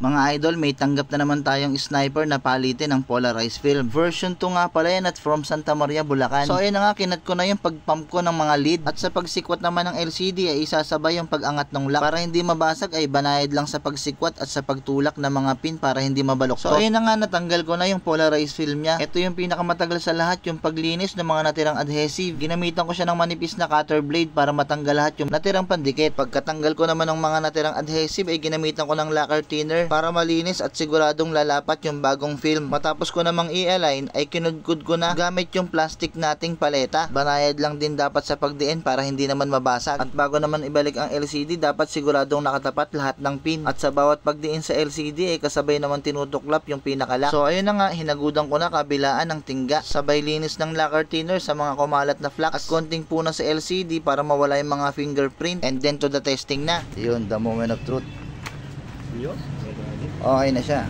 Mga idol, may tanggap na naman tayong sniper na palitin ng polarized film. Version 2 nga pala yan at from Santa Maria, Bulacan. So ayun na nga, kinat ko na yung pagpump ko ng mga lead. At sa pagsikwat naman ng LCD ay isasabay yung pag-angat ng lock. Para hindi mabasag ay banayad lang sa pagsikwat at sa pagtulak ng mga pin para hindi mabaloktot. So ayun na nga, natanggal ko na yung polarized film niya. Ito yung pinakamatagal sa lahat, yung paglinis ng mga natirang adhesive. Ginamitan ko siya ng manipis na cutter blade para matanggal lahat yung natirang pandikit. Pagkatanggal ko naman ng mga natirang adhesive ay ginamitan ko ng lacquer thinner para malinis at siguradong lalapat yung bagong film. Matapos ko namang i-align ay kinudkud ko na gamit yung plastic nating paleta. Banayad lang din dapat sa pagdiin para hindi naman mabasag. At bago naman ibalik ang LCD, dapat siguradong nakatapat lahat ng pin. At sa bawat pagdiin sa LCD ay kasabay naman tinutuklap yung pinakalock. So ayun na nga, hinagudan ko na kabilaan ng tingga. Sabay linis ng lacquer thinner sa mga kumalat na flux at konting puna sa LCD para mawala yung mga fingerprint. And then to the testing na. Yun, the moment of truth. Yun. Okay na siya.